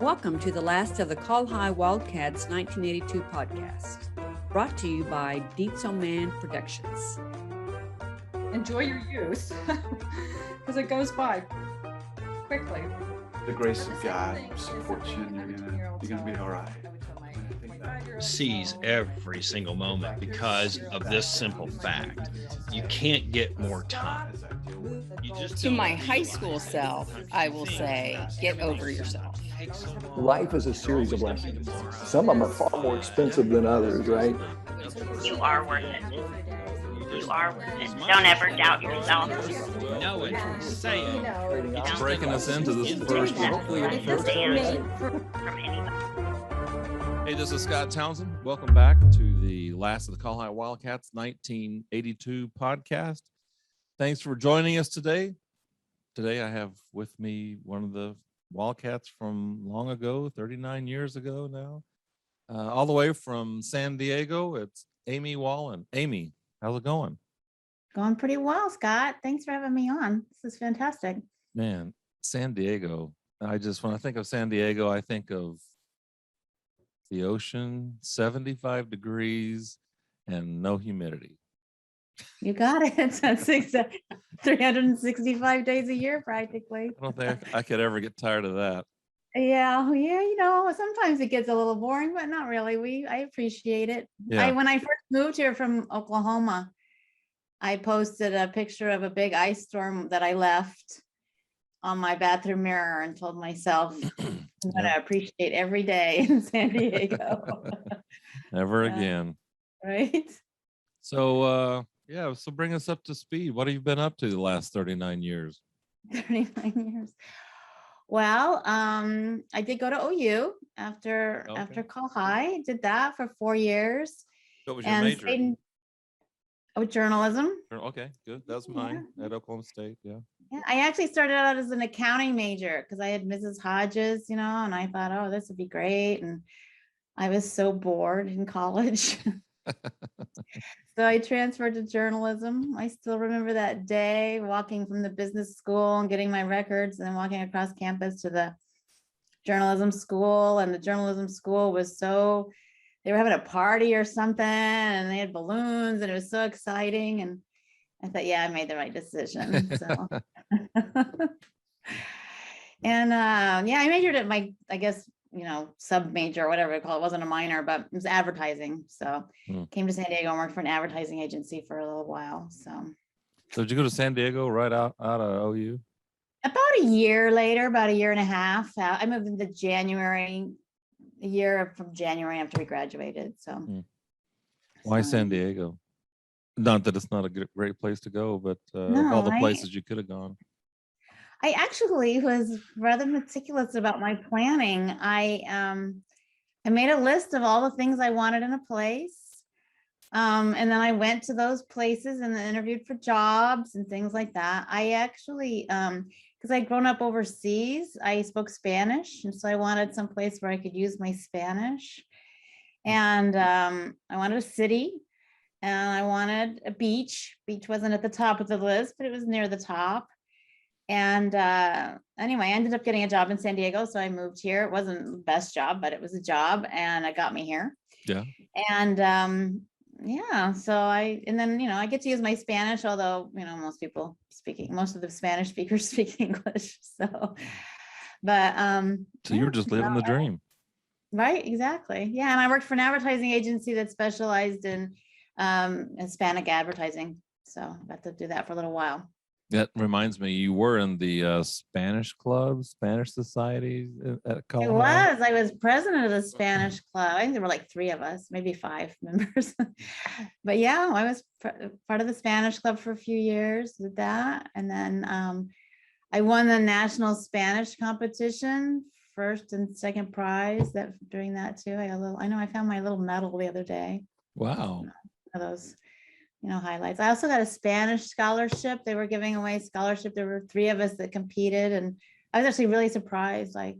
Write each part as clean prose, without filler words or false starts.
Welcome to the last of the Col-Hi Wildcats 1982 podcast, brought to you by Dietzel Man Productions. Enjoy your youth, because it goes by quickly. The grace of God supports you, and you're gonna be all right. Seize every single moment because of this simple fact. You can't get more time. To my high school self, I will say, get over yourself. Life is a series of lessons. Some of them are far more expensive than others, right? You are worth it. You are worth it. Don't ever doubt yourself. Know it. Say it. It's breaking us into this first. Hopefully, from anybody. Hey, this is Scott Townsend. Welcome back to the last of the Col-Hi Wildcats 1982 podcast. Thanks for joining us today. Today, I have with me one of the Wildcats from long ago, 39 years ago now, all the way from San Diego. It's Amy Wallen. Amy, how's it going? Going pretty well, Scott. Thanks for having me on. This is fantastic. Man, San Diego. When I think of San Diego, I think of the ocean, 75 degrees and no humidity. You got it. That's 365 days a year, practically. I don't think I could ever get tired of that. Yeah. Sometimes it gets a little boring, but not really. I appreciate it. Yeah. When I first moved here from Oklahoma, I posted a picture of a big ice storm that I left on my bathroom mirror and told myself I'm going to appreciate every day in San Diego. Never again. Right. So, so bring us up to speed. What have you been up to the last 39 years? 39 years. Well, I did go to OU after Col-Hi. Did that for 4 years. What was your major? Journalism. Okay, good. That's mine at Oklahoma State. Yeah. Yeah, I actually started out as an accounting major because I had Mrs. Hodges, and I thought, oh, this would be great. And I was so bored in college. So I transferred to journalism. I still remember that day walking from the business school and getting my records and then walking across campus to the journalism school. And the journalism school was they were having a party or something and they had balloons and it was so exciting. And I thought, I made the right decision. So, and I majored at my, sub major or whatever you call it. It wasn't a minor, but it was advertising. So came to San Diego and worked for an advertising agency for a little while. So did you go to San Diego right out of OU? About a year later, about a year and a half. I moved into January, a year from January after we graduated. So why San Diego? Not that it's not a great place to go, but all the places you could have gone. I actually was rather meticulous about my planning. I made a list of all the things I wanted in a place. And then I went to those places and interviewed for jobs and things like that. I actually, because I'd grown up overseas, I spoke Spanish. And so I wanted some place where I could use my Spanish. And I wanted a city and I wanted a beach. Beach wasn't at the top of the list, but it was near the top. And anyway, I ended up getting a job in San Diego. So I moved here. It wasn't the best job, but it was a job and it got me here. Yeah. And so I get to use my Spanish, although, most of the Spanish speakers speak English. So, but so you were just living the dream. Right. Exactly. Yeah. And I worked for an advertising agency that specialized in Hispanic advertising. So I got to do that for a little while. That reminds me, you were in the Spanish club, Spanish society at Col-Hi. I was president of the Spanish club. I think there were like 3 of us, maybe 5 members. But yeah, I was part of the Spanish club for a few years with that. And then I won the national Spanish competition, first and second prize during that too. I found my little medal the other day. Wow. One of those highlights. I also got a Spanish scholarship. They were giving away scholarship. There were 3 of us that competed. And I was actually really surprised I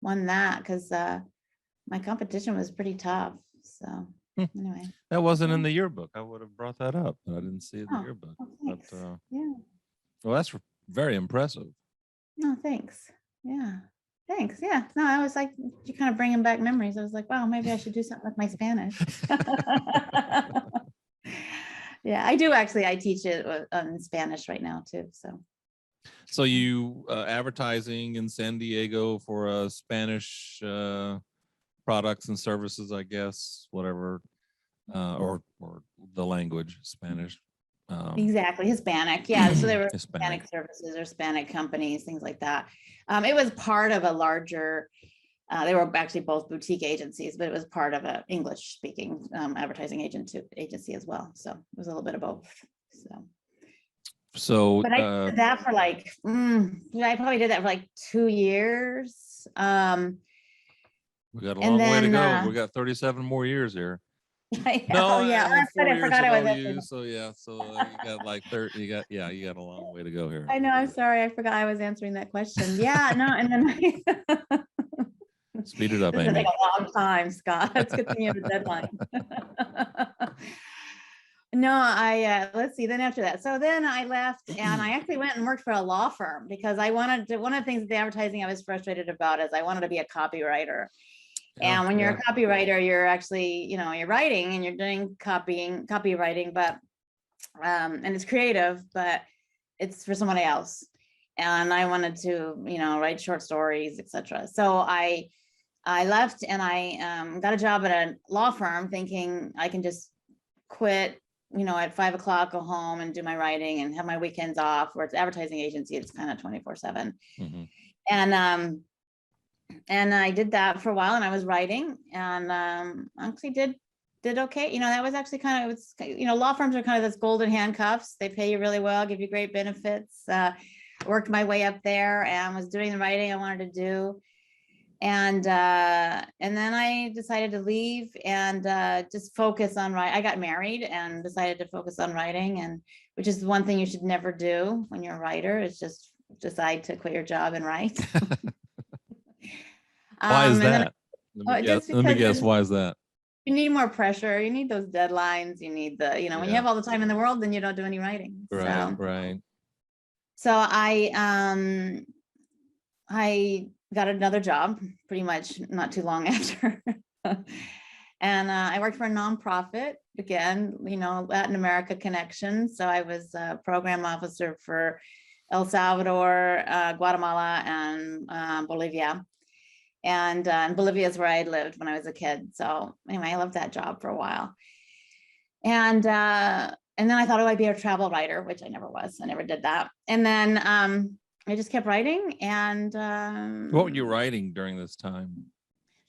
won that because my competition was pretty tough. So anyway. That wasn't in the yearbook. I would have brought that up, but I didn't see it in the yearbook. Well, But, well, that's very impressive. No, thanks. Yeah. Thanks. Yeah. No, I was like, you kind of bringing back memories. I was like, wow, maybe I should do something with my Spanish. Yeah, I do actually. I teach it in Spanish right now too. So you advertising in San Diego for Spanish products and services, I guess, whatever, or the language Spanish. Exactly, Hispanic. Yeah, so there were Hispanic. Hispanic services or Hispanic companies, things like that. It was part of a larger. They were actually both boutique agencies, but it was part of an English-speaking advertising agency as well. So it was a little bit of both. So, but I did that for like, I probably did that for like 2 years. We got a long way to go. We got 37 more years here. No, yeah, I forgot I was you. So yeah, so you got like 30. You got a long way to go here. I know. I'm sorry. I forgot I was answering that question. Yeah, no, and then speed it up, Amy. It's gonna take a long time, Scott. It's good thing you have a deadline. No, let's see. Then after that, so then I left and I actually went and worked for a law firm because I wanted to. One of the things with the advertising I was frustrated about is I wanted to be a copywriter. And when you're a copywriter, you're actually, you're writing and you're doing copywriting, but and it's creative, but it's for somebody else. And I wanted to, write short stories, etc. So I left and I got a job at a law firm thinking I can just quit, at 5 o'clock, go home and do my writing and have my weekends off. Where it's advertising agency, it's kind of 24/7. Mm-hmm. And I did that for a while and I was writing and actually did okay. That was actually kind of, law firms are kind of this golden handcuffs. They pay you really well, give you great benefits. Worked my way up there and was doing the writing I wanted to do. And then I decided to leave and just focus on writing. I got married and decided to focus on writing, and which is one thing you should never do when you're a writer, is just decide to quit your job and write. Why is that? Let me guess. Why is that? You need more pressure. You need those deadlines. You need when you have all the time in the world, then you don't do any writing. Right. So I got another job pretty much not too long after. And I worked for a nonprofit again, Latin America Connection. So I was a program officer for El Salvador, Guatemala, and Bolivia. And Bolivia is where I lived when I was a kid. So anyway, I loved that job for a while. And then I thought, I'd be a travel writer, which I never was. I never did that. And then I just kept writing. And what were you writing during this time?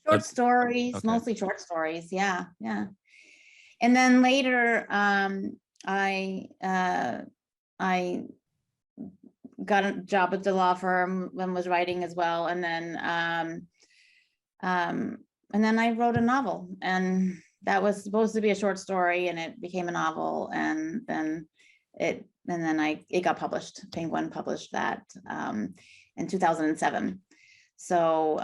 Short stories, mostly short stories. Yeah. And then later, I got a job at the law firm and was writing as well. And then I wrote a novel, and that was supposed to be a short story, and it became a novel. And then it got published. Penguin published that in 2007. So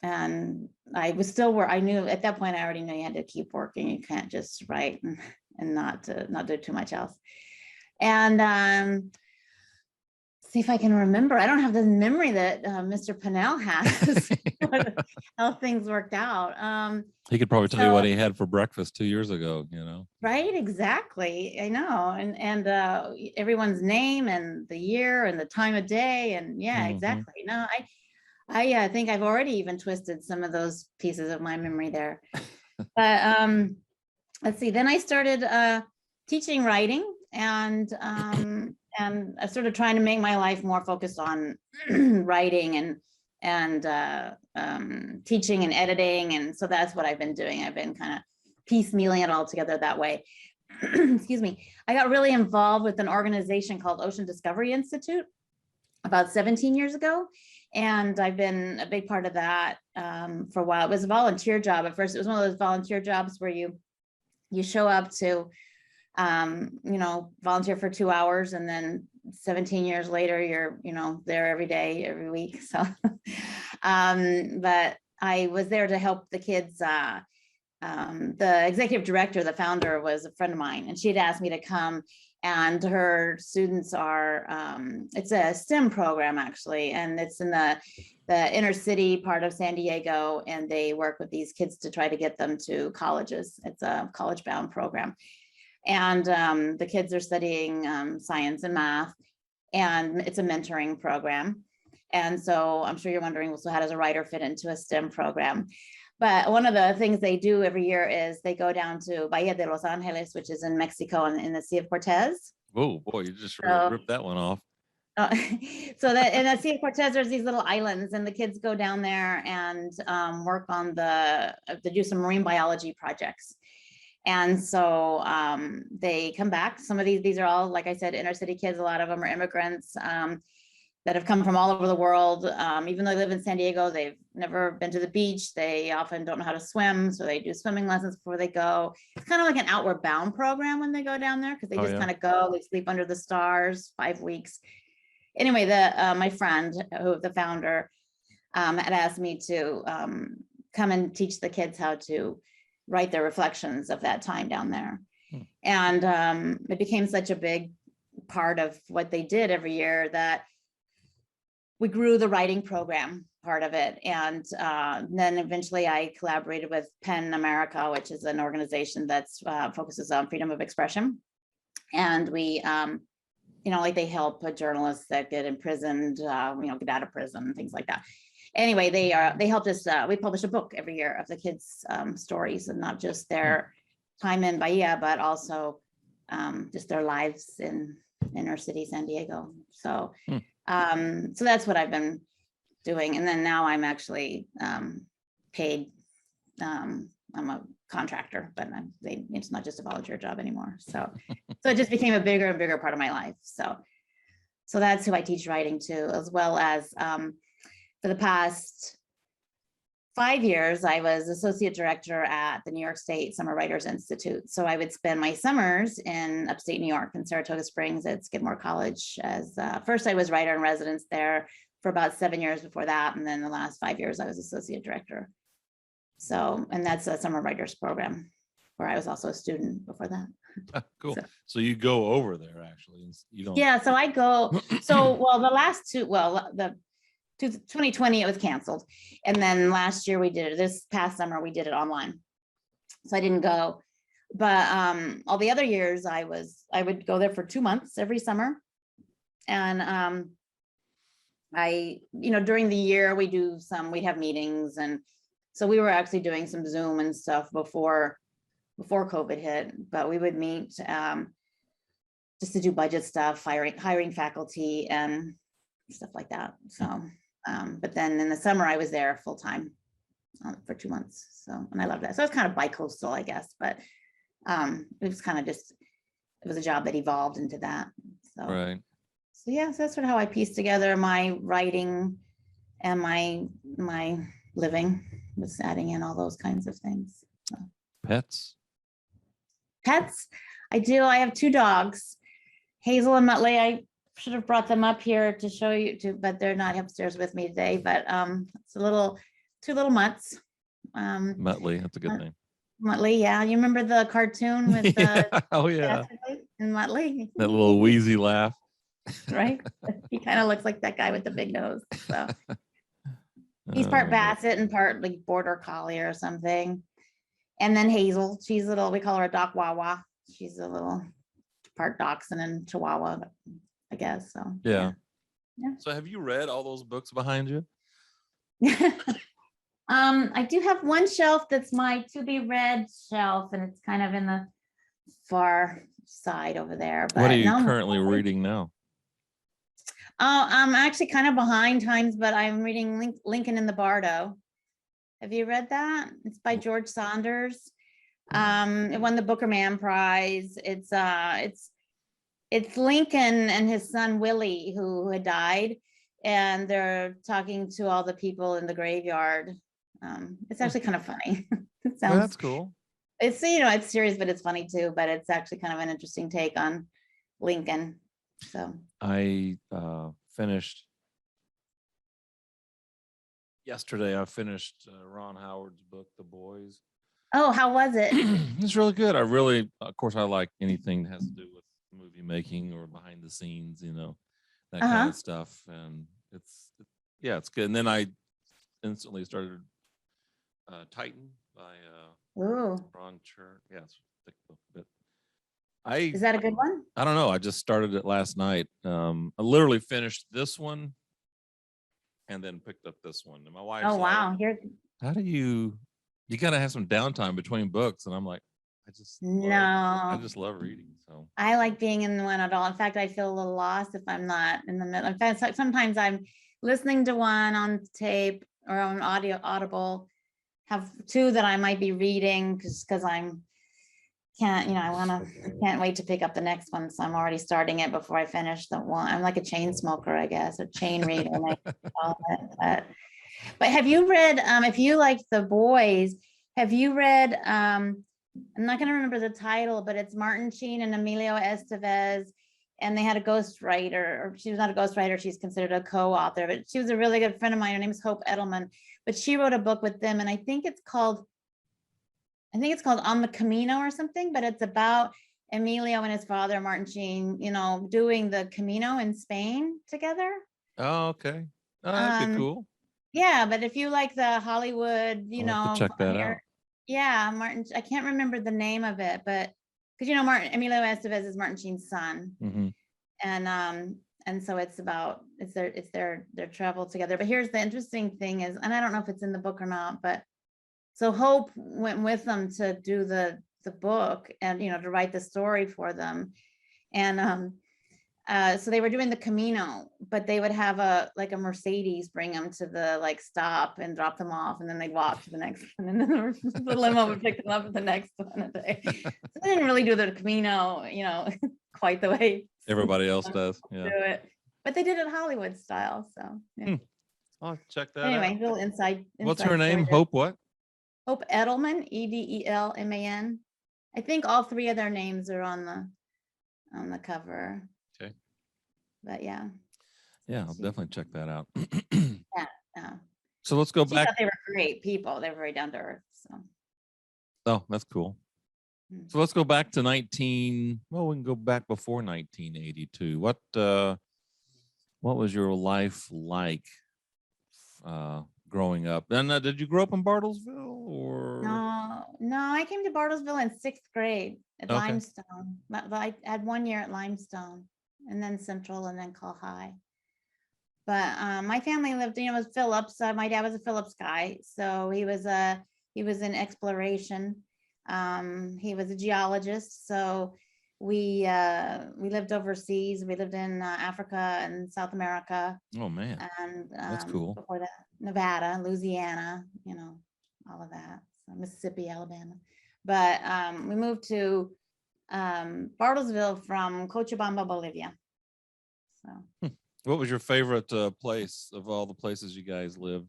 and I was still where I knew at that point. I already knew you had to keep working. You can't just write and not do too much else. And see if I can remember. I don't have the memory that Mr. Pennell has. How things worked out. He could probably tell you what he had for breakfast 2 years ago. Right? Exactly. I know. And everyone's name and the year and the time of day. And yeah, exactly. No, I think I've already even twisted some of those pieces of my memory there. But let's see. Then I started teaching writing and I started trying to make my life more focused on writing and teaching and editing. And so that's what I've been doing. I've been kind of piecemealing it all together that way. Excuse me. I got really involved with an organization called Ocean Discovery Institute about 17 years ago. And I've been a big part of that for a while. It was a volunteer job. At first, it was one of those volunteer jobs where you show up to volunteer for 2 hours, and then 17 years later, you're, there every day, every week. So, but I was there to help the kids. The executive director, the founder, was a friend of mine, and she had asked me to come and her students are, it's a STEM program actually, and it's in the inner city part of San Diego, and they work with these kids to try to get them to colleges. It's a college bound program. And the kids are studying science and math, and it's a mentoring program. And so I'm sure you're wondering, well, so how does a writer fit into a STEM program? But one of the things they do every year is they go down to Bahia de Los Angeles, which is in Mexico, and in the Sea of Cortez. Oh boy, you just ripped that one off. So that in the Sea of Cortez, there's these little islands, and the kids go down there and work on they do some marine biology projects. And so they come back. Some of these are all, like I said, inner city kids. A lot of them are immigrants that have come from all over the world. Even though they live in San Diego, they've never been to the beach. They often don't know how to swim, so they do swimming lessons before they go. It's kind of like an outward bound program when they go down there, because they just kind of go, they sleep under the stars 5 weeks. Anyway, my friend, the founder, had asked me to come and teach the kids how to write their reflections of that time down there. And it became such a big part of what they did every year that we grew the writing program part of it. And then eventually I collaborated with PEN America, which is an organization that focuses on freedom of expression. And we, like they help journalists that get imprisoned, get out of prison and things like that. Anyway, they helped us, we publish a book every year of the kids' stories, and not just their time in Bahia, but also just their lives in inner city San Diego. So, so that's what I've been doing. And then now I'm actually paid. I'm a contractor, but it's not just a volunteer job anymore. So it just became a bigger and bigger part of my life. So that's who I teach writing to, as well as for the past 5 years, I was associate director at the New York State Summer Writers Institute. So I would spend my summers in upstate New York, in Saratoga Springs at Skidmore College. As first I was writer in residence there for about 7 years before that. And then the last 5 years I was associate director. So, and that's a summer writers program where I was also a student before that. Cool. So you go over there actually. You don't. Yeah, so I go, the 2020 it was canceled, and then last year we did it. This past summer we did it online, so I didn't go. But all the other years I would go there for 2 months every summer, and during the year we'd have meetings, and so we were actually doing some Zoom and stuff before COVID hit. But we would meet just to do budget stuff, hiring faculty and stuff like that. So. But then in the summer I was there full time for 2 months. So, and I love that. So it's kind of bi-coastal, I guess, but it was kind of it was a job that evolved into that. So, right. So yeah, so that's sort of how I pieced together my writing and my living, was adding in all those kinds of things. So. Pets? I do. I have 2 dogs, Hazel and Muttley. I should have brought them up here to show you but they're not upstairs with me today. But it's 2 little mutts. Muttley, that's a good name. Muttley, yeah. You remember the cartoon with oh yeah, and Muttley? That little wheezy laugh. Right? He kind of looks like that guy with the big nose. So he's part Basset and part like border collie or something. And then Hazel, she's little, we call her a Doc Wawa. She's a little part Dachshund and Chihuahua, I guess. So yeah. Yeah. So have you read all those books behind you? I do have one shelf that's my to be read shelf, and it's kind of in the far side over there. But what are you currently reading now? I'm actually kind of behind times, but I'm reading Lincoln in the Bardo. Have you read that? It's by George Saunders. It won the Booker Man Prize. It's Lincoln and his son Willie, who had died, and they're talking to all the people in the graveyard. It's actually kind of funny. It sounds, that's cool. It's it's serious, but it's funny too. But it's actually kind of an interesting take on Lincoln. So I finished yesterday. I finished Ron Howard's book, The Boys. Oh, how was it? It's really good. Of course, I like anything that has to do with movie making or behind the scenes, that Uh-huh. kind of stuff. And it's good. And then I instantly started Titan by Ooh, Ron Chur. Yeah, it's a thick book, but is that a good one? I don't know. I just started it last night. I literally finished this one and then picked up this one. And my wife's Oh, like, wow. how do you got to have some downtime between books. And I'm like, I No, just love reading. So I like being in one at all. In fact, I feel a little lost if I'm not in the middle. In fact, sometimes I'm listening to one on tape or on audible, have two that I might be reading because I can't wait to pick up the next one. So I'm already starting it before I finish the one. I'm like a chain smoker, I guess, a chain reader. Call it. But have you read, if you like The Boys, have you read, I'm not going to remember the title, but it's Martin Sheen and Emilio Estevez, and they had a ghostwriter, or she was not a ghostwriter, she's considered a co-author, but she was a really good friend of mine. Her name is Hope Edelman, but she wrote a book with them, and I think it's called On the Camino or something, but it's about Emilio and his father, Martin Sheen, doing the Camino in Spain together. Oh, okay. Oh, that'd be cool. Yeah, but if you like the Hollywood, I'll have to check that out. Yeah, Martin, I can't remember the name of it, but because Emilio Estevez is Martin Sheen's son. Mm-hmm. And so it's their travel together. But here's the interesting thing is, and I don't know if it's in the book or not, but so Hope went with them to do the book and to write the story for them. And so they were doing the Camino, but they would have a Mercedes bring them to the stop and drop them off, and then they'd walk to the next one, and then the limo would pick them up at the next one. So they didn't really do the Camino, quite the way everybody else does. Do it, but they did it Hollywood style. So yeah. I'll check that Anyway, out. little inside. What's her name? Hope what? Hope Edelman, Edelman. I think all three of their names are on the cover. Okay. But yeah. Yeah, I'll definitely check that out. Yeah. So let's go She back. thought they were great people. They're very down to earth. So. Oh, that's cool. So let's go back to we can go back before 1982. What was your life like growing up? And did you grow up in Bartlesville or? No, I came to Bartlesville in 6th grade at Okay. Limestone. I had 1 year at Limestone and then Central and then Col-Hi. But my family lived, was Phillips. My dad was a Phillips guy. So he was in exploration. He was a geologist. So we lived overseas. We lived in Africa and South America. Oh man, and that's cool. Before that, Nevada, Louisiana, all of that. So Mississippi, Alabama. But we moved to Bartlesville from Cochabamba, Bolivia. So what was your favorite place of all the places you guys lived?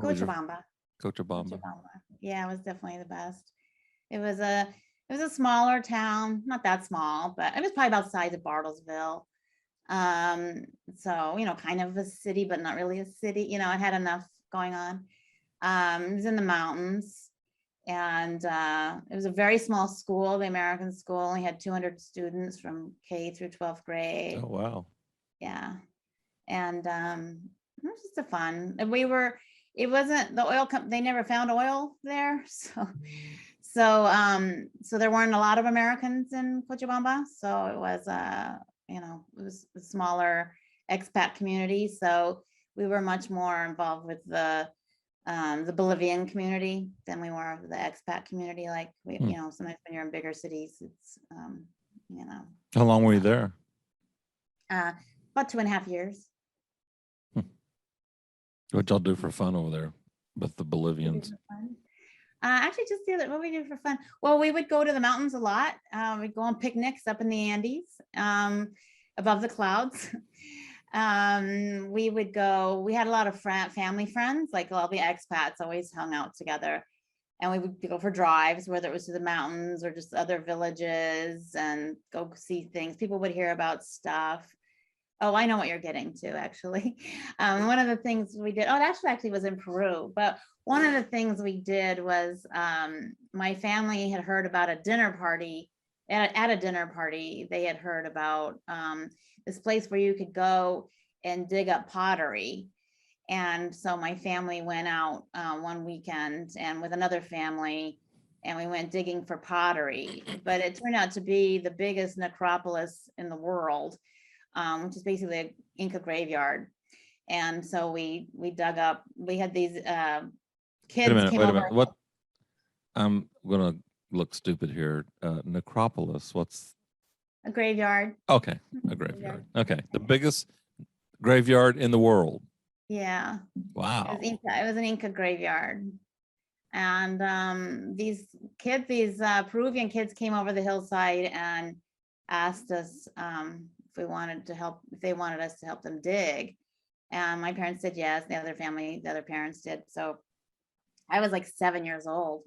Cochabamba. Cochabamba. Yeah, it was definitely the best. It was a smaller town, not that small, but it was probably about the size of Bartlesville. So, kind of a city, but not really a city. It had enough going on. It was in the mountains, and it was a very small school. The American school only had 200 students from K through 12th grade. Oh, wow. Yeah. And it was just a fun. And it wasn't the oil company, they never found oil there. So there weren't a lot of Americans in Cochabamba. So it was it was a smaller expat community. So we were much more involved with the Bolivian community than we were with the expat community. Like sometimes when you're in bigger cities, it's How long were you there? About 2.5 years. What y'all do for fun over there with the Bolivians? Actually, just what we do for fun. Well, we would go to the mountains a lot. We'd go on picnics up in the Andes, above the clouds. We would go. We had a lot of family friends, like all the expats always hung out together, and we would go for drives, whether it was to the mountains or just other villages, and go see things. People would hear about stuff. Oh, I know what you're getting to, actually. One of the things we did, that actually was in Peru, but one of the things we did was my family had heard about a dinner party at a dinner party, they had heard about this place where you could go and dig up pottery. And so my family went out one weekend and with another family, and we went digging for pottery. But it turned out to be the biggest necropolis in the world, which is basically an Inca graveyard. And so we dug up. We had these kids. Wait a minute. What? I'm gonna look stupid here. Necropolis. What's a graveyard? Okay, a graveyard. Okay, the biggest graveyard in the world. Yeah. Wow. It was an Inca graveyard. And these Peruvian kids came over the hillside and asked us if they wanted us to help them dig. And my parents said yes. The other parents did. So I was like 7 years old.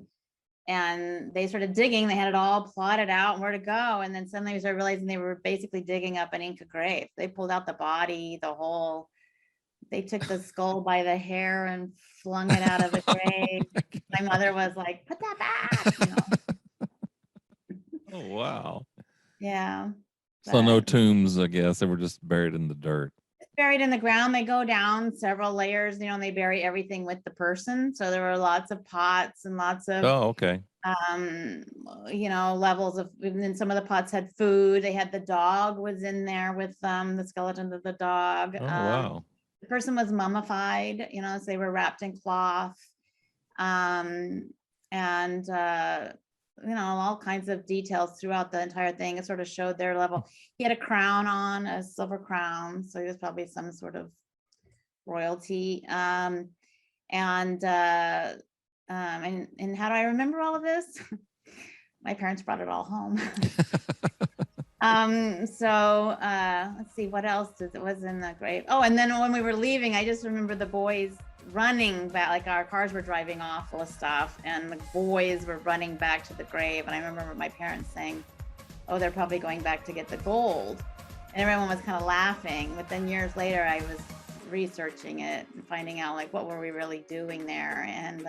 And they started digging. They had it all plotted out and where to go. And then suddenly we started realizing they were basically digging up an Inca grave. They pulled out the body, they took the skull by the hair and flung it out of the grave. My mother was like, put that back. Oh, wow. Yeah. So no tombs, I guess. They were just buried in the dirt. Buried in the ground. They go down several layers, and they bury everything with the person. So there were lots of pots and lots of okay. Levels of, and then some of the pots had food. They had the dog was in there with the skeleton of the dog. Oh, wow. The person was mummified, so they were wrapped in cloth. All kinds of details throughout the entire thing. It sort of showed their level. He had a crown on, a silver crown, so he was probably some sort of royalty. And how do I remember all of this? My parents brought it all home. Let's see what else was in the grave. Oh, and then when we were leaving, I just remember the boys running back, like our cars were driving off full of stuff, and the boys were running back to the grave. And I remember my parents saying, oh, they're probably going back to get the gold. And everyone was kind of laughing. But then years later, I was researching it and finding out like what were we really doing there. And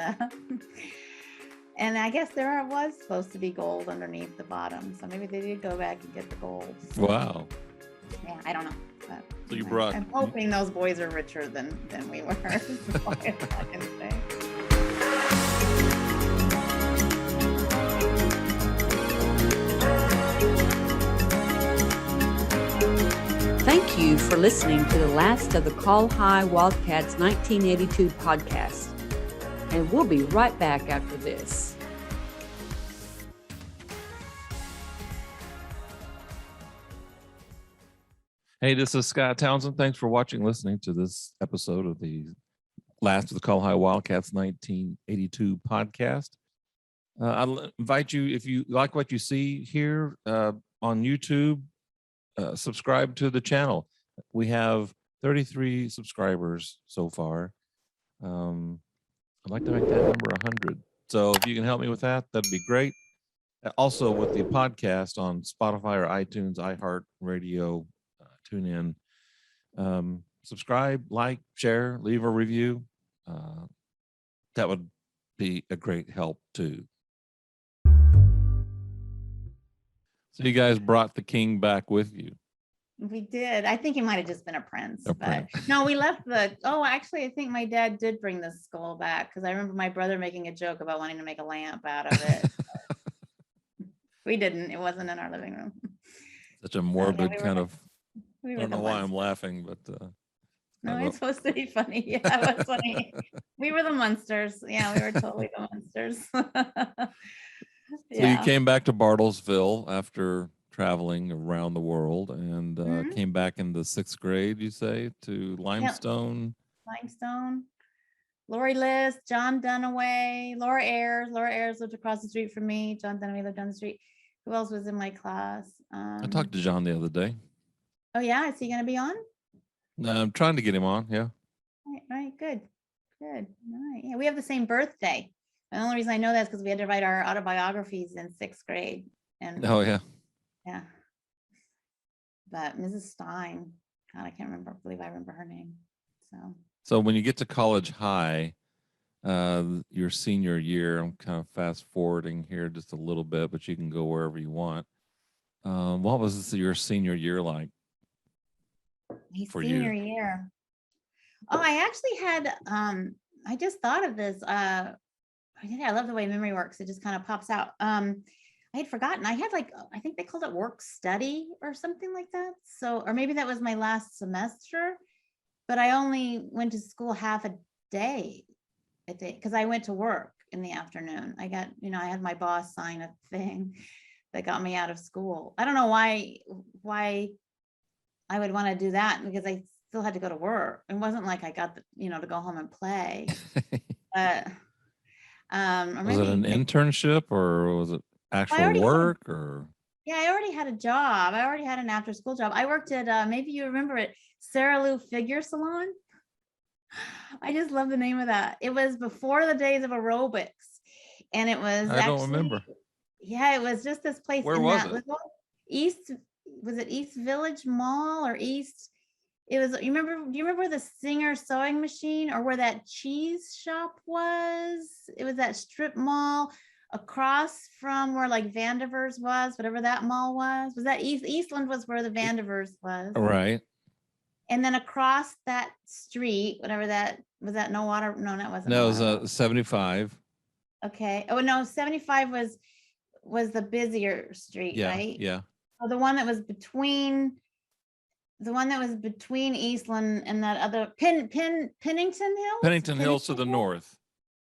and I guess there was supposed to be gold underneath the bottom. So maybe they did go back and get the gold. Wow. Yeah, I don't know. But so you brought. I'm hoping those boys are richer than we were. That's all I can say. Thank you for listening to the last of the Col-Hi Wildcats 1982 podcast. And we'll be right back after this. Hey, this is Scott Townsend. Thanks for watching and listening to this episode of the last of the Col-Hi Wildcats 1982 podcast. I'll invite you, if you like what you see here on YouTube, subscribe to the channel. We have 33 subscribers so far. I'd like to make that number 100. So if you can help me with that, that'd be great. Also with the podcast on Spotify or iTunes, iHeartRadio, tune in, subscribe, like, share, leave a review. That would be a great help too. So you guys brought the king back with you. We did. I think he might have just been a prince. A but prince. No, we left actually, I think my dad did bring the skull back because I remember my brother making a joke about wanting to make a lamp out of it. We didn't. It wasn't in our living room. Such a morbid kind of. I don't know why I'm laughing, but no, it's supposed to be funny. Yeah, it was funny. We were the monsters. Yeah, we were totally the monsters. So you came back to Bartlesville after traveling around the world and came back in the 6th grade, you say, to Limestone. Yep. Limestone. Lori List, John Dunaway, Laura Ayers. Laura Ayers lived across the street from me. John Dunaway lived down the street. Who else was in my class? I talked to John the other day. Oh, yeah? Is he going to be on? I'm trying to get him on, yeah. All right, good. Good. All right. Yeah, we have the same birthday. The only reason I know that is because we had to write our autobiographies in 6th grade. And oh, yeah. Yeah. But Mrs. Stein, God, I can't remember. I believe I remember her name. So when you get to College High, your senior year, I'm kind of fast forwarding here just a little bit, but you can go wherever you want. What was your senior year like? My For senior you. year. Oh, I actually had, I just thought of this. I love the way memory works. It just kind of pops out. I had forgotten. I had like, I think they called it work study or something like that. So, or maybe that was my last semester, but I only went to school half a day, I think, because I went to work in the afternoon. I got, I had my boss sign a thing that got me out of school. I don't know why I would want to do that, because I still had to go to work. It wasn't like I got to go home and play. But or Was it an maybe internship or was it actual work or? Yeah, I already had a job. I already had an after school job. I worked at maybe you remember it, Sarah Lou Figure Salon. I just love the name of that. It was before the days of aerobics, and it was I don't remember. Yeah, it was just this place. Where in was that it? little East, was it East Village Mall or East? It was, do you remember where the Singer sewing machine or where that cheese shop was? It was that strip mall across from where like Vandiver's was, whatever that mall was. Was that Eastland was where the Vandiver's was. Right. And then across that street, whatever that was, that No Water. No, that wasn't. No, it No was 75. Okay. Oh no, 75 was the busier street, Yeah. right? Yeah. Oh, the one that was between Eastland and that other Pennington Hills. Pennington Hills to the north.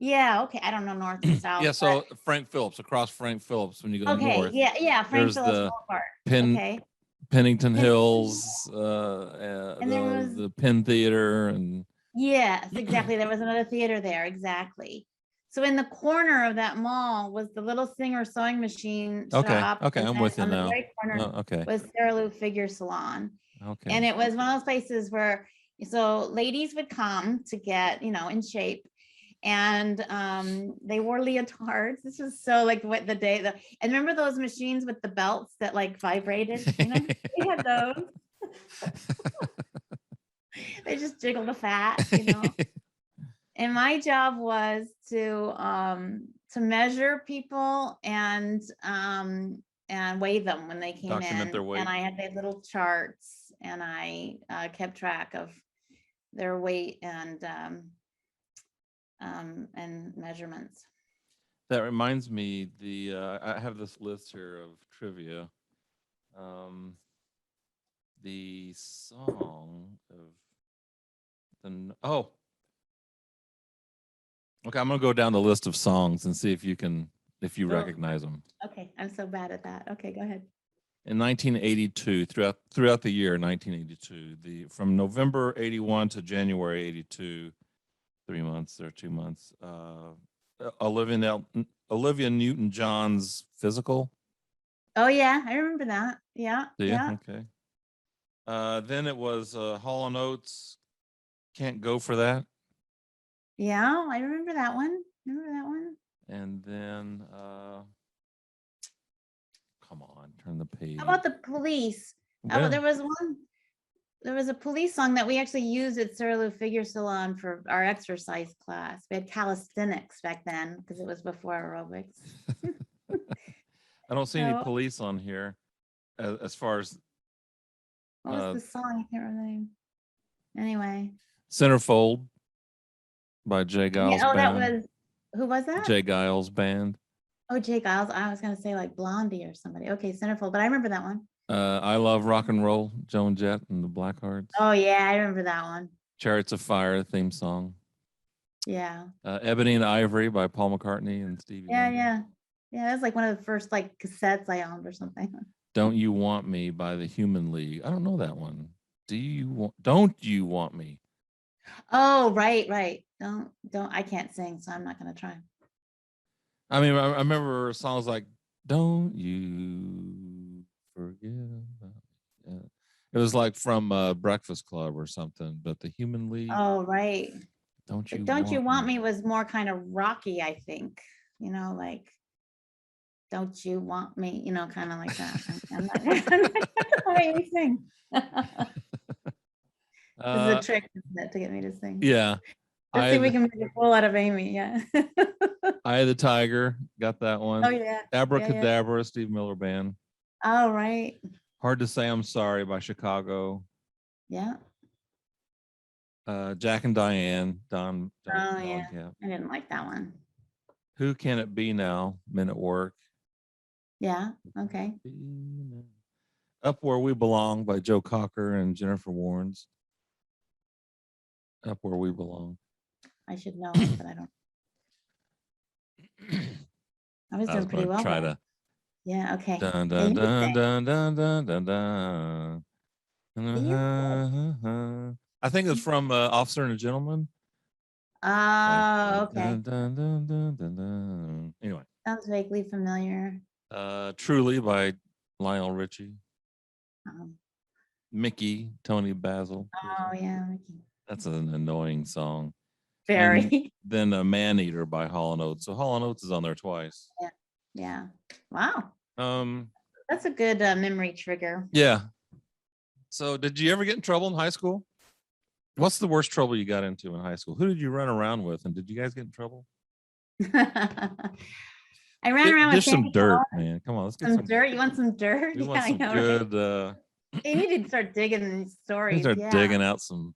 Yeah. Okay. I don't know north and south. Yeah. So Frank Phillips, across Frank Phillips, when you go Okay. north. Yeah. Frank There's Phillips the Boulevard. Okay. Pennington Hills, And there was the Penn Theater, and yes, exactly. There was another theater there. Exactly. So in the corner of that mall was the little Singer sewing machine shop. Okay, I'm with you on now. The very corner Okay. was Sarah Lou Figure Salon. Okay. And it was one of those places where so ladies would come to get, in shape. And they wore leotards. This was so like what the day and remember those machines with the belts that like vibrated? We had those. They just jiggle the fat, And my job was to measure people and weigh them when they came Document in. their weight. And I had these little charts, and I kept track of their weight and measurements. That reminds me, I have this list here of trivia. The song of okay, I'm gonna go down the list of songs and see if you recognize them. Okay, I'm so bad at that. Okay, go ahead. In 1982, throughout the year 1982, from November 81 to January 82, 3 months or 2 months, Olivia Newton-John's Physical. Oh yeah, I remember that. Yeah. Yeah. Okay. Then it was Hall & Oates, Can't Go For That. Yeah, I remember that one. And then come on, turn the page. How about the Police? Yeah. There was a Police song that we actually used at Sarah Lou Figure Salon for our exercise class. We had calisthenics back then because it was before aerobics. I don't see any Police on here as far as what was the song? I can't remember the name. Anyway. Centerfold by Jay Giles. Yeah, Band. Who was that? Jay Giles Band. Oh, Jay Giles. I was gonna say like Blondie or somebody. Okay, Centerfold, but I remember that one. I Love Rock and Roll, Joan Jett and the Blackhearts. Oh yeah, I remember that one. Chariots of Fire theme song. Yeah. Ebony and Ivory by Paul McCartney and Stevie Wonder. Yeah, that's like one of the first like cassettes I owned or something. Don't You Want Me by the Human League. I don't know that one. Don't You Want Me? Oh, right. Don't I can't sing, so I'm not gonna try. I mean, I remember songs like Don't You Forget About Me. It was like from Breakfast Club or something, but the Human League. Oh, right. Don't You Want Me was more kind of rocky, I think. Like Don't You Want Me, kind of like that. I'm not gonna make me sing. This is a trick, isn't it, to get me to sing? Yeah. Let's see if we can make a fool out of Amy. Yeah. Eye of the Tiger, got that one. Oh yeah. Abracadabra, Steve Miller Band. Oh, right. Hard to Say I'm Sorry by Chicago. Yeah. Jack and Diane, Don Oh, yeah. Mellencamp. I didn't like that one. Who Can It Be Now? Men at Work. Yeah. Okay. Up Where We Belong by Joe Cocker and Jennifer Warnes. Up Where We Belong. I should know it, but I don't. I was doing pretty well. Try though. to. Yeah. Okay. Dun, Yeah, dun, you dun, say. dun, dun, dun, dun, dun. I think it's from Officer and a Gentleman. Oh, okay. Dun, dun, dun, dun, dun, dun. Anyway, Sounds vaguely familiar. Truly by Lionel Richie. Um, Mickey, Tony Basil. oh, yeah. Mickey. That's an annoying song. Very. Then a Man Eater by Hall & Oates. So Hall & Oates is on there twice. Yeah. Wow. Um, That's a good memory trigger. yeah. So did you ever get in trouble in high school? What's the worst trouble you got into in high school? Who did you run around with? And did you guys get in trouble? I ran around with There's some Sandy dirt, Collins. man. Come on, let's get Some dirt. You want some dirt? We want I some know, good. right? You need to start digging in these stories. Start Yeah. digging out some.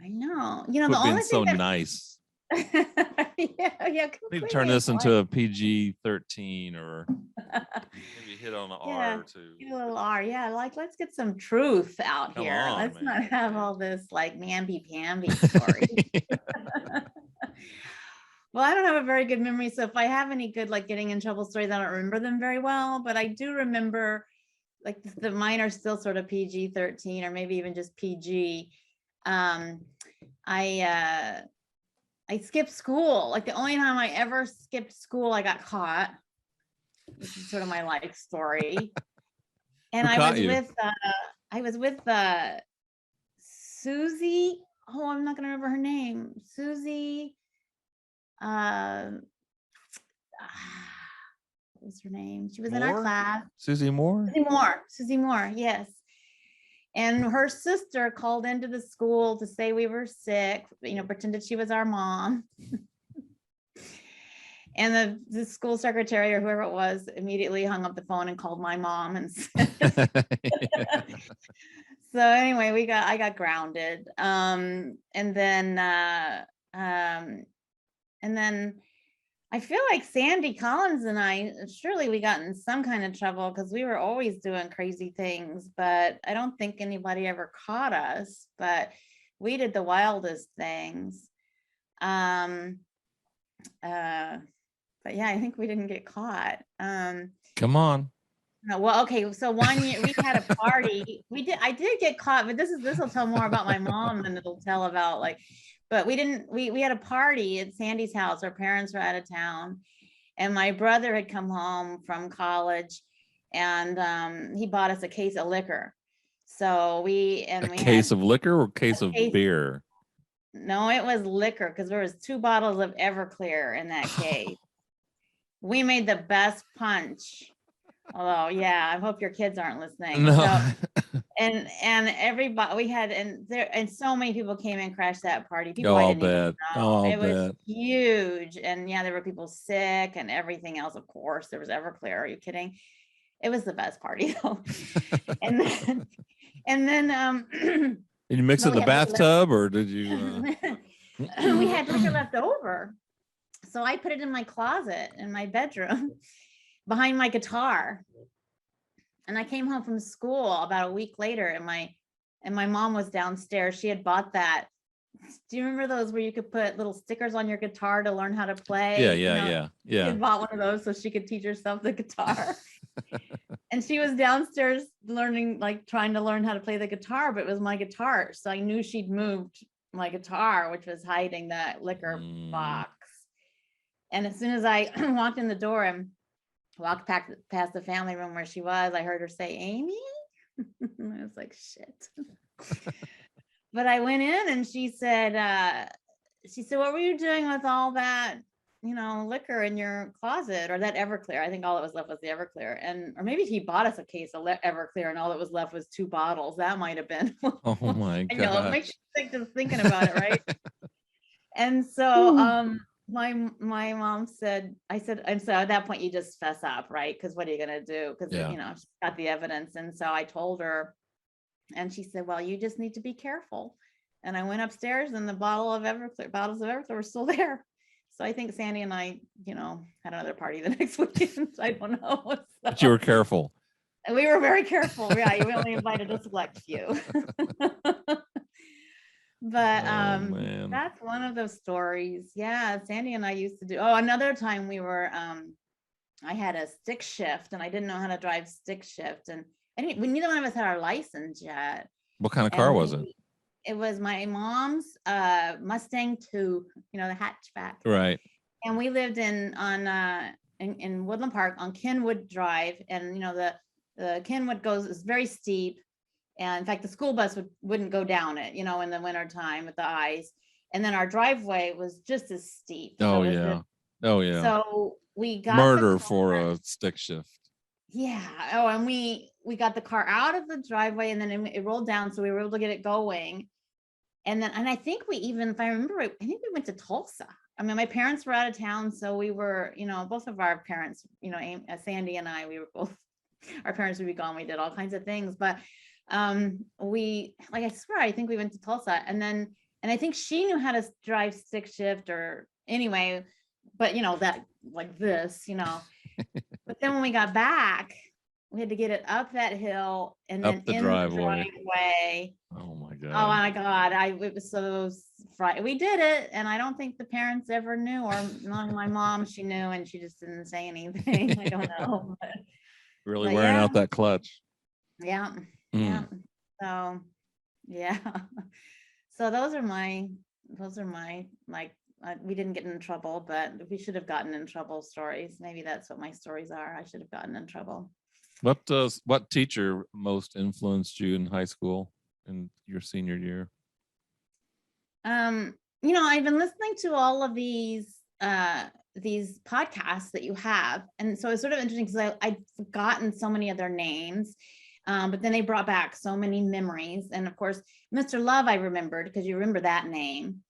I know. You know, Quit the being only so thing that... nice. yeah. We need to turn this into a PG-13 or maybe hit on an Yeah. R or two. A little R, yeah. Like, let's get some truth out Come here. on, Let's man. not have all this like namby-pamby story. Well, I don't have a very good memory, so if I have any good like getting in trouble stories, I don't remember them very well. But I do remember, like the mine are still sort of PG-13 or maybe even just PG. I skipped school. Like the only time I ever skipped school, I got caught. This is sort of my life story. And Who I caught was you? with Susie. Oh, I'm not gonna remember her name. Susie. What was her name? She was in our Moore? class. Susie Moore? Susie Moore, yes. And her sister called into the school to say we were sick, pretended she was our mom. And the school secretary or whoever it was immediately hung up the phone and called my mom and said, so anyway, I got grounded. And then I feel like Sandy Collins and I, surely we got in some kind of trouble because we were always doing crazy things, but I don't think anybody ever caught us, but we did the wildest things. But yeah, I think we didn't get caught. Come on. No, well, okay. So one year we had a party. I did get caught, but this will tell more about my mom than it'll tell about but we had a party at Sandy's house. Our parents were out of town and my brother had come home from college and he bought us a case of liquor. So we case of liquor or case of beer? No, it was liquor because there was 2 bottles of Everclear in that case. We made the best punch. Although, yeah, I hope your kids aren't listening. No. So, and everybody we had, and so many people came and crashed that party. People I I'll didn't even bet. know. I'll It was bet. huge, and yeah, there were people sick and everything else. Of course, there was Everclear. Are you kidding? It was the best party though. and then Did you mix it in the bathtub or did you? We had liquor left over, so I put it in my closet in my bedroom behind my guitar. And I came home from school about a week later and my mom was downstairs. She had bought that. Do you remember those where you could put little stickers on your guitar to learn how to play? Yeah. She had bought one of those so she could teach herself the guitar. And she was downstairs trying to learn how to play the guitar, but it was my guitar. So I knew she'd moved my guitar, which was hiding that liquor box. And as soon as I walked in the door and walked past the family room where she was, I heard her say, "Amy?" And I was like, shit. But I went in and she said, what were you doing with all that, liquor in your closet or that Everclear? I think all that was left was the Everclear. Or maybe he bought us a case of Everclear and all that was left was 2 bottles. That might have been. Oh my God. It makes you sick just thinking about it, right? And so my mom said, and so at that point you just fess up, right? Because what are you gonna do? Because Yeah. you know, she's got the evidence. And so I told her, and she said, well, you just need to be careful. And I went upstairs and the bottles of Everclear were still there. So I think Sandy and I, you know, had another party the next weekend. I don't know. But you were careful. We were very careful. Yeah, we only invited a select few. But Oh, man. that's one of those stories. Yeah, Sandy and I used to do. Oh, another time we were I had a stick shift and I didn't know how to drive stick shift, and neither one of us had our license yet. What kind of car And was it? It was my mom's Mustang 2, you know, the hatchback. Right. And we lived in Woodland Park on Kenwood Drive, and you know the Kenwood is very steep. And in fact, the school bus wouldn't go down it, you know, in the winter time with the ice. And then our driveway was just as steep. Oh, So it was yeah. Oh, yeah. So we got Murder for a stick shift. Yeah. Oh, and we got the car out of the driveway, and then it rolled down, so we were able to get it going. And I think we even, if I remember right, I think we went to Tulsa. I mean, my parents were out of town, so we were, you know, both of our parents, you know, Sandy and I, we were both, our parents would be gone. We did all kinds of things, but I swear, I think we went to Tulsa, and I think she knew how to drive stick shift, or anyway, but you know, that like this, you know. But then when we got back, we had to get it up that hill and then Up the in driveway. the driveway. Oh my Oh God. my God. It was so fright. We did it. And I don't think the parents ever knew, or not my mom, she knew, and she just didn't say anything. I don't know. Really but wearing yeah. out that clutch. Yeah. Mm. Yeah. So yeah. So those are my like, we didn't get in trouble, but we should have gotten in trouble stories. Maybe that's what my stories are. I should have gotten in trouble. What teacher most influenced you in high school in your senior year? You know, I've been listening to all of these podcasts that you have, and so it's sort of interesting because I'd forgotten so many of their names, but then they brought back so many memories. And of course, Mr. Love, I remembered because you remember that name.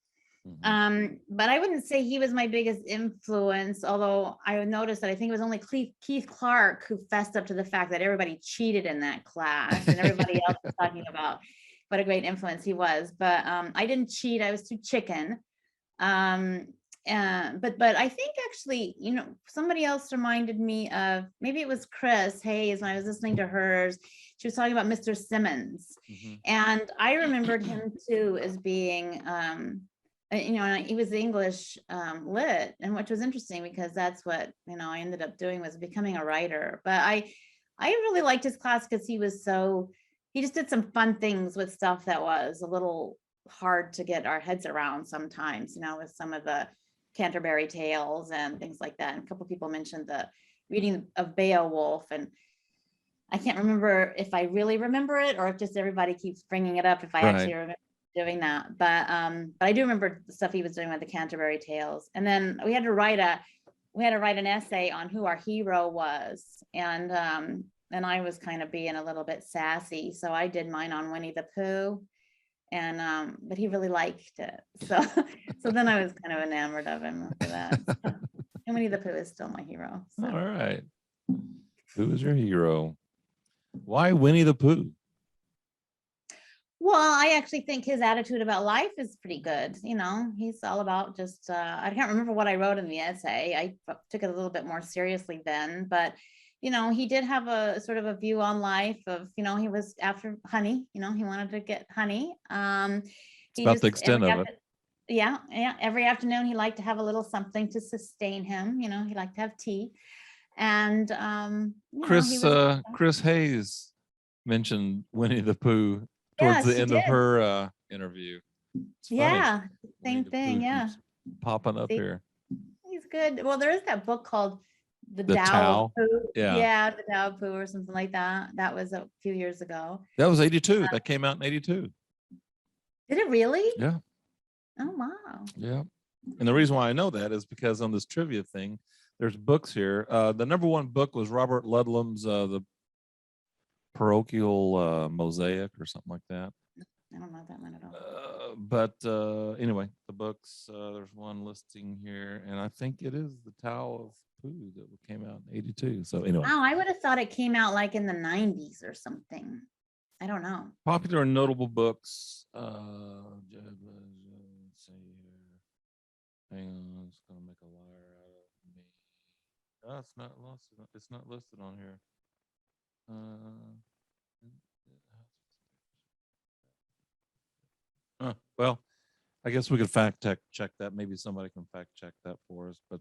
Mhm. But I wouldn't say he was my biggest influence, although I noticed that I think it was only Keith Clark who fessed up to the fact that everybody cheated in that class, and everybody else was talking about what a great influence he was. But I didn't cheat. I was too chicken. But I think actually, you know, somebody else reminded me of, maybe it was Chris Hayes when I was listening to hers. She was talking about Mr. Simmons. Mhm. And I remembered him too as being, you know, he was English lit, and which was interesting because that's what, you know, I ended up doing, was becoming a writer. But I really liked his class because he just did some fun things with stuff that was a little hard to get our heads around sometimes, you know, with some of the Canterbury Tales and things like that. And a couple people mentioned the reading of Beowulf, and I can't remember if I really remember it or if just everybody keeps bringing it up if I actually remember doing that. But I do remember the stuff he was doing with the Canterbury Tales. And then we had to write an essay on who our hero was, and I was kind of being a little bit sassy, so I did mine on Winnie the Pooh. And but he really liked it, so then I was kind of enamored of him after that. And Winnie the Pooh is still my hero. So. All right. Who is your hero? Why Winnie the Pooh? Well, I actually think his attitude about life is pretty good. You know, he's all about just, I can't remember what I wrote in the essay. I took it a little bit more seriously then, but you know, he did have a sort of a view on life of, you know, he was after honey, you know, he wanted to get honey. It's about the extent of it. Yeah. Every afternoon he liked to have a little something to sustain him. You know, he liked to have tea. And Chris Hayes mentioned Winnie the Pooh towards the end of her interview. It's funny. Same thing. Yeah. Popping up here. He's good. Well, there is that book called The Tao. Tao of Pooh. Yeah. The Tao of Pooh or something like that. That was a few years ago. That was 82. That came out in 82. Did it really? Yeah. Oh, wow. Yeah. And the reason why I know that is because on this trivia thing, there's books here. The number one book was Robert Ludlum's The Parochial Mosaic or something like that. I don't know that one at all. But anyway, the books, there's one listing here, and I think it is The Tao of Pooh that came out in 82. So anyway. Oh, I would have thought it came out like in the 90s or something. I don't know. Popular and notable books. Let's see here. Hang on, it's gonna make a liar out of me. Oh, it's not listed. It's not listed on here. Well, I guess we could fact check that. Maybe somebody can fact check that for us. But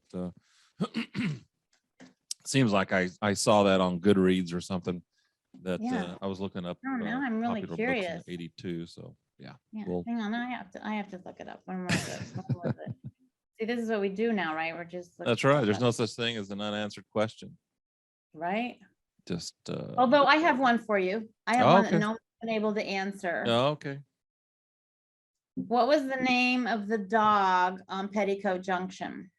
seems like I saw that on Goodreads or something. That Yeah. I was looking up. Oh, now I'm really popular books in curious. 82. So yeah. Yeah, Well, hang on. I have to look it up. When was it? When was it? See, this is what we do now, right? We're just looking that's right. stuff There's up, no such thing as an unanswered question. right. Just Although I have one for you. I have Oh, one okay. that no one's been able to answer. oh, okay. What was the name of the dog on Petticoat Junction?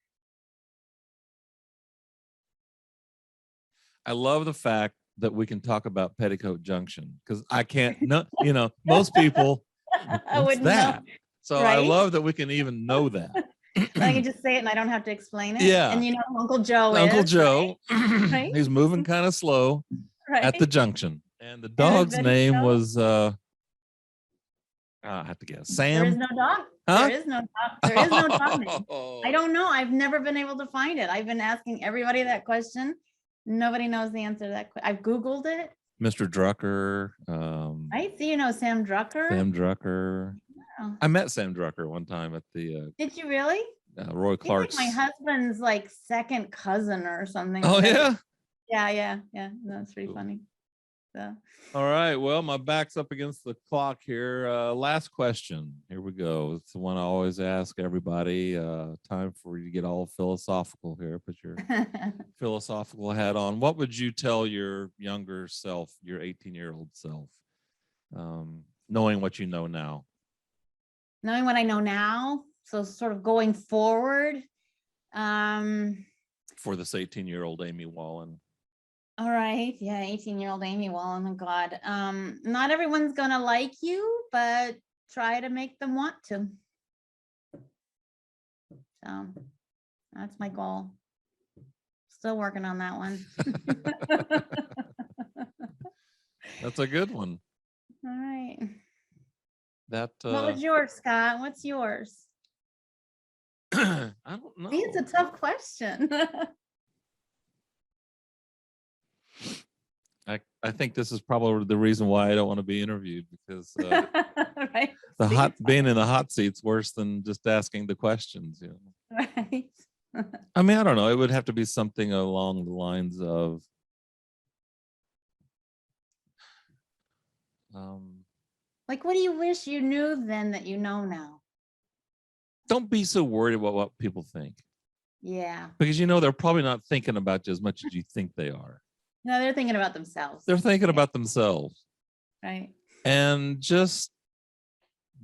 I love the fact that we can talk about Petticoat Junction because I can't. No, most people. I What's wouldn't that? know. So I right? love that we can even know that. I can just say it and I don't have to explain it. Yeah. And you know who Uncle Joe Uncle is, Joe, Right? he's moving kind of slow right? at the junction, and the dog's Betty name Joe? was. I have to guess. There is Sam. no dog. Huh? There is no dog. There is no dog name. I don't know. I've never been able to find it. I've been asking everybody that question. Nobody knows the answer to that. I've Googled it. Mr. Drucker. I see, you know, Sam Drucker. Sam Drucker. Oh. I met Sam Drucker one time at the Did you really? Roy He's like Clark's. my husband's like second cousin or something. Oh Like yeah. Yeah. That's pretty Cool. funny. So All right. Well, my back's up against the clock here. Last question. Here we go. It's the one I always ask everybody. Time for you to get all philosophical here. Put your philosophical hat on. What would you tell your younger self, your 18-year-old self, knowing what you know now? knowing what I know now, so sort of going forward. For this 18-year-old Amy Wallen. All right. Yeah, 18-year-old Amy Wallen. Oh God. Not everyone's gonna like you, but try to make them want to. So that's my goal. Still working on that one. That's a good one. All right. That What was yours, Scott? What's yours? I don't know. See, it's a tough question. I think this is probably the reason why I don't want to be interviewed, because right. being in the hot seat's worse than just asking the questions. Right. I mean, I don't know. It would have to be something along the lines of Like, what do you wish you knew then that you know now? don't be so worried about what people think, Yeah. because they're probably not thinking about you as much as you think they are. No, they're thinking about themselves. They're thinking about themselves. Right. And just,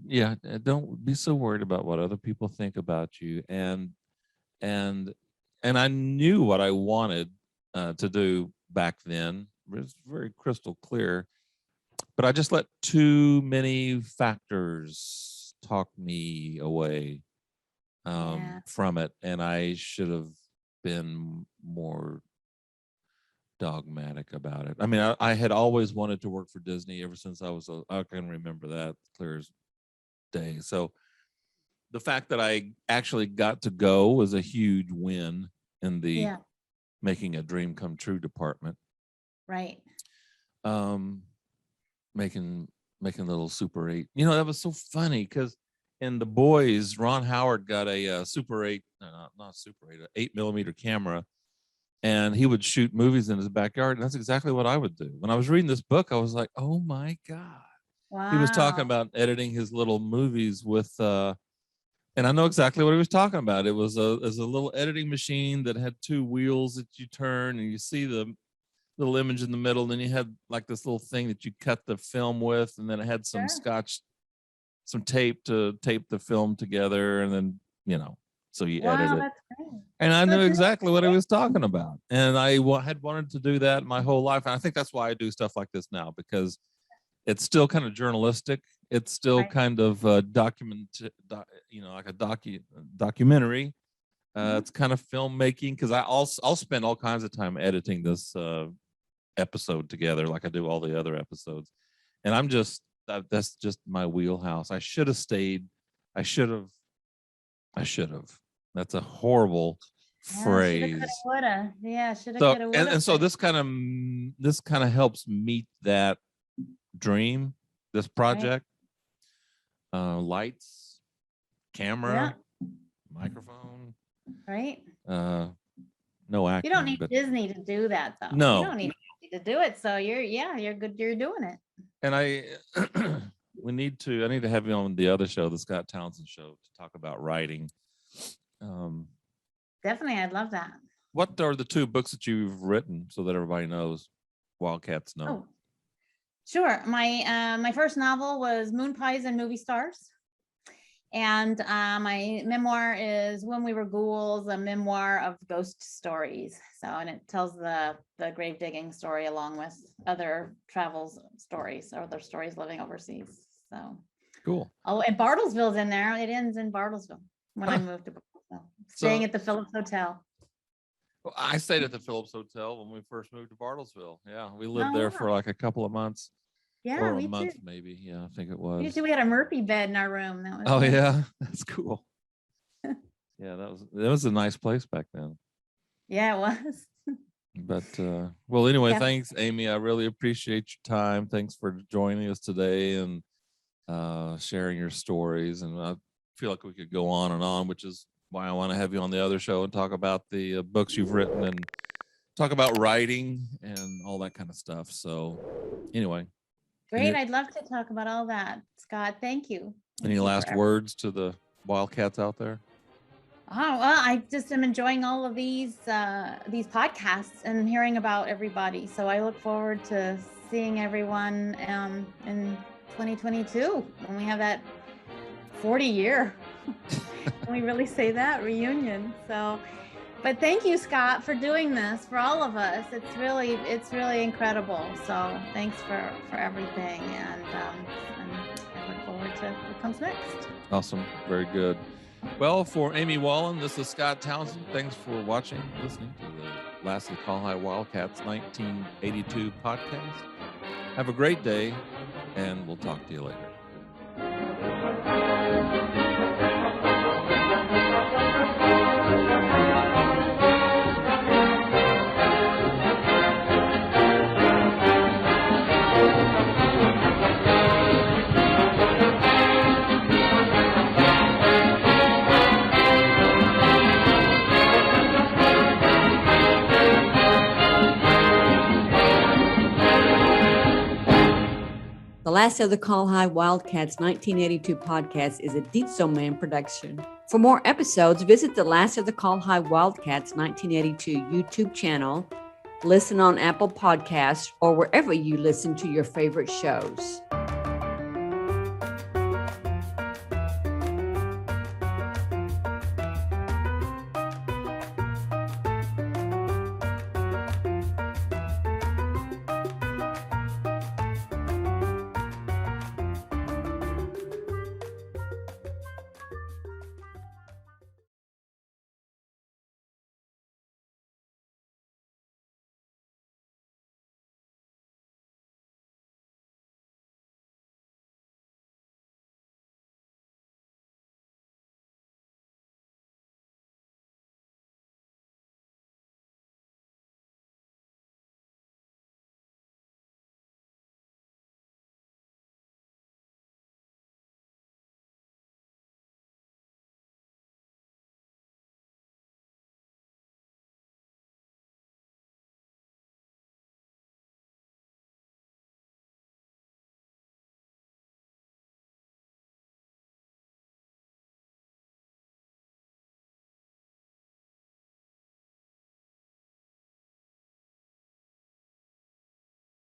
yeah, don't be so worried about what other people think about you. And I knew what I wanted to do back then. It was very crystal clear, but I just let too many factors talk me away from it. And I should have been more dogmatic about it. I mean, I had always wanted to work for Disney ever since I can remember that clear as day. So the fact that I actually got to go was a huge win in the making a dream come true department. Right. Making little Super 8. That was so funny because in the boys, Ron Howard got a Super 8, not Super 8, an 8mm camera. And he would shoot movies in his backyard. And that's exactly what I would do. When I was reading this book, I was like, oh my God. Wow. He was talking about editing his little movies with, and I know exactly what he was talking about. It was a little editing machine that had two wheels that you turn and you see the little image in the middle. Then you had like this little thing that you cut the film with. And then it had some some tape to tape the film together. And then, so you edit it. That's great. And I knew exactly what he was talking about. And I had wanted to do that my whole life. And I think that's why I do stuff like this now, because it's still kind of journalistic. It's still Right. kind of like a documentary. It's kind of filmmaking because I'll spend all kinds of time editing this episode together, like I do all the other episodes. And that's just my wheelhouse. I should have stayed. I should have. That's a horrible phrase. Woulda. Yeah, shoulda, So coulda, woulda. and so this kind of helps meet that dream, this project. Lights, camera, microphone. Right. No acting. You don't need but, Disney to do that though. No. You don't need Disney to do it. So you're good. You're doing it. and I need to have you on the other show, the Scott Townsend show, to talk about writing. Definitely. I'd love that. What are the 2 books that you've written so that everybody knows, Wildcats know? Oh, sure. My first novel was Moon Pies and Movie Stars. And my memoir is When We Were Ghouls, a memoir of ghost stories. So, and it tells the grave digging story along with other travels stories or other stories living overseas. So Cool. Oh, and Bartlesville's in there. It ends in Bartlesville when I moved to Bartlesville. Staying at the Phillips Hotel. Well, I stayed at the Phillips Hotel when we first moved to Bartlesville. Yeah, we lived Oh, there wow. for like a couple of months. Yeah, or me a month too. maybe. Yeah, I think it Me was. too. We had a Murphy bed in our room. That was Oh nice. yeah, that's cool. Yeah, that was a nice place back then. Yeah, it was. But well, anyway, Yeah. thanks, Amy. I really appreciate your time. Thanks for joining us today and sharing your stories. And I feel like we could go on and on, which is why I want to have you on the other show and talk about the books you've written and talk about writing and all that kind of stuff. So anyway, Great. I'd love to talk about all that. Scott, thank you. any Thank you last for words to the Wildcats out there? Oh, well, I just am enjoying all of these podcasts and hearing about everybody. So I look forward to seeing everyone in 2022 when we have that 40 year. Can we really say that reunion? So, but thank you, Scott, for doing this for all of us. It's really incredible. So thanks for everything, and I look forward to what comes next. Awesome. Very good. Well, for Amy Wallen, this is Scott Townsend. Thanks for watching, listening to the last of the Col-Hi Wildcats 1982 podcast. Have a great day, and we'll talk to you later. The Last of the Col-Hi Wildcats 1982 podcast is a Deep Soul Man production. For more episodes, visit the Last of the Col-Hi Wildcats 1982 YouTube channel, listen on Apple Podcasts, or wherever you listen to your favorite shows.